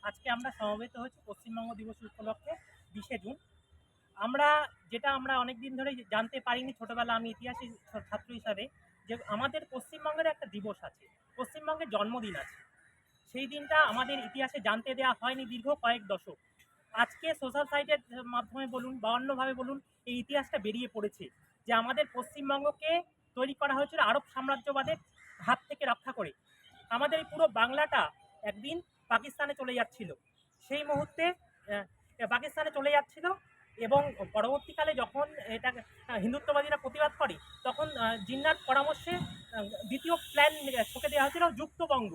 আজকে আমরা সমবেত হয়েছি পশ্চিমবঙ্গ দিবস উপলক্ষে 20শে জুন। আমরা অনেক দিন ধরে জানতে পারিনি, ছোটবেলা আমি ইতিহাসের ছাত্র হিসাবে, যে আমাদের পশ্চিমবঙ্গের একটা দিবস আছে, পশ্চিমবঙ্গের জন্মদিন আছে। সেই দিনটা আমাদের ইতিহাসে জানতে দেওয়া হয়নি দীর্ঘ কয়েক দশক। আজকে সোশ্যাল সাইটের মাধ্যমে বলুন বা অন্যভাবে বলুন, এই ইতিহাসটা বেরিয়ে পড়েছে যে আমাদের পশ্চিমবঙ্গকে তৈরি করা হয়েছিল আরব সাম্রাজ্যবাদের হাত থেকে রক্ষা করে। আমাদের এই পুরো বাংলাটা একদিন পাকিস্তানে চলে যাচ্ছিল। সেই মুহূর্তে পাকিস্তানে চলে যাচ্ছিল এবং পরবর্তীকালে যখন এটা হিন্দুত্ববাদীরা প্রতিবাদ করে, তখন জিন্নার পরামর্শে দ্বিতীয় প্ল্যান ছকে দেওয়া হয়েছিল যুক্তবঙ্গ।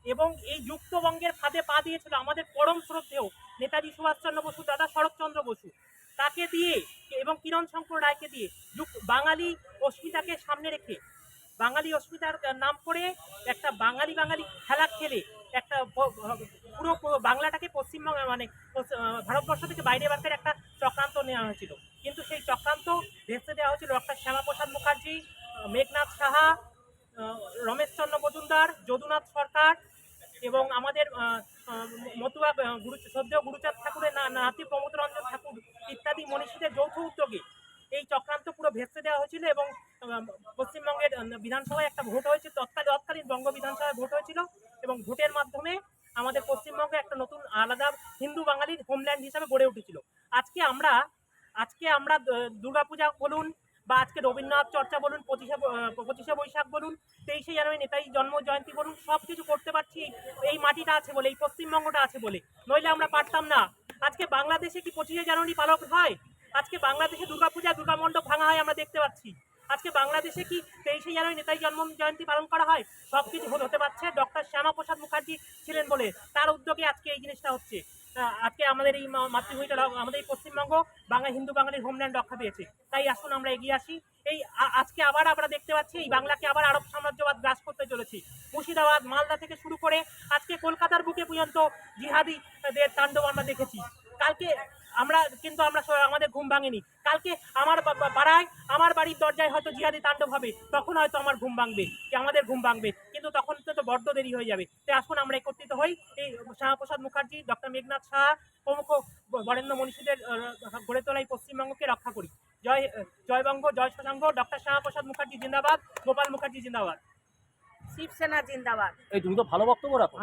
এবং এই যুক্তবঙ্গের ফাঁদে পা দিয়েছিল আমাদের পরম শ্রদ্ধেয় নেতাজি সুভাষচন্দ্র বসু, দাদা শরৎচন্দ্র বসু, তাকে দিয়ে এবং কিরণ শঙ্কর রায়কে দিয়ে বাঙালি অস্মিতাকে সামনে রেখে, বাঙালি অস্মিতার নাম করে একটা বাঙালি খেলা খেলে একটা পুরো বাংলাটাকে পশ্চিমবঙ্গ মানে ভারতবর্ষ থেকে বাইরে বাঁচার একটা চক্রান্ত নেওয়া হয়েছিল। কিন্তু সেই চক্রান্ত ভেস্তে দেওয়া হয়েছিল ডক্টর শ্যামাপ্রসাদ মুখার্জি, মেঘনাথ সাহা, রমেশচন্দ্র মজুমদার, যদুনাথ সরকার এবং আমাদের মতুয়া শ্রদ্ধেয় গুরুচাঁদ ঠাকুরের নাতি প্রমোদ রঞ্জন ঠাকুর ইত্যাদি মনীষীদের যৌথ উদ্যোগে এই চক্রান্ত পুরো ভেস্তে দেওয়া হয়েছিল। এবং পশ্চিমবঙ্গের বিধানসভায় একটা ভোট হয়েছে, তৎকালীন বঙ্গ বিধানসভায় ভোট হয়েছিল, এবং ভোটের মাধ্যমে আমাদের পশ্চিমবঙ্গে একটা নতুন আলাদা হিন্দু বাঙালির হোমল্যান্ড হিসাবে গড়ে উঠেছিল। আজকে আমরা দুর্গাপূজা বলুন বা আজকে রবীন্দ্রনাথ চর্চা বলুন, 25শে বৈশাখ বলুন, 23শে জানুয়ারি নেতাজি জন্ম জয়ন্তী বলুন, সব কিছু করতে পারছি এই মাটিটা আছে বলে, এই পশ্চিমবঙ্গটা আছে বলে, নইলে আমরা পারতাম না। আজকে বাংলাদেশে কি 25শে জানুয়ারি পালন হয়? আজকে বাংলাদেশে দুর্গাপূজা, দুর্গামণ্ডপ ভাঙা হয় আমরা দেখতে পাচ্ছি। আজকে বাংলাদেশে কি 23শে জানুয়ারি নেতাজি জন্ম জয়ন্তী পালন করা হয়? সব কিছু হতে পারছে ডক্টর শ্যামাপ্রসাদ মুখার্জি ছিলেন বলে, তার উদ্যোগে আজকে এই জিনিসটা হচ্ছে। আজকে আমাদের এই মাতৃভূমিটা, আমাদের এই পশ্চিমবঙ্গ হিন্দু বাঙালির হোমল্যান্ড রক্ষা পেয়েছে। তাই আসুন আমরা এগিয়ে আসি। আজকে আবার আমরা দেখতে পাচ্ছি এই বাংলাকে আবার আরব সাম্রাজ্যবাদ গ্রাস করতে চলেছি। মুর্শিদাবাদ, মালদা থেকে শুরু করে আজকে কলকাতার বুকে পর্যন্ত জিহাদিদের তাণ্ডব আমরা দেখেছি। কালকে আমরা আমাদের ঘুম ভাঙেনি। কালকে আমার পাড়ায়, আমার বাড়ির দরজায় হয়তো জিহাদি তাণ্ডব হবে, তখন হয়তো আমার ঘুম ভাঙবে, আমাদের ঘুম ভাঙবে, কিন্তু তখন তো বড্ড দেরি হয়ে যাবে। তাই আসুন আমরা একত্রিত হই, এই শ্যামাপ্রসাদ মুখার্জি, ডক্টর মেঘনাথ সাহা প্রমুখ বরেণ্য মনীষীদের গড়ে তোলা এই পশ্চিমবঙ্গকে রক্ষা করি। জয় বঙ্গ, জয় শশাঙ্ক, ডক্টর শ্যামাপ্রসাদ মুখার্জি জিন্দাবাদ, গোপাল মুখার্জি জিন্দাবাদ, শিবসেনা জিন্দাবাদ। এই তুমি তো ভালো বক্তব্য রাখো।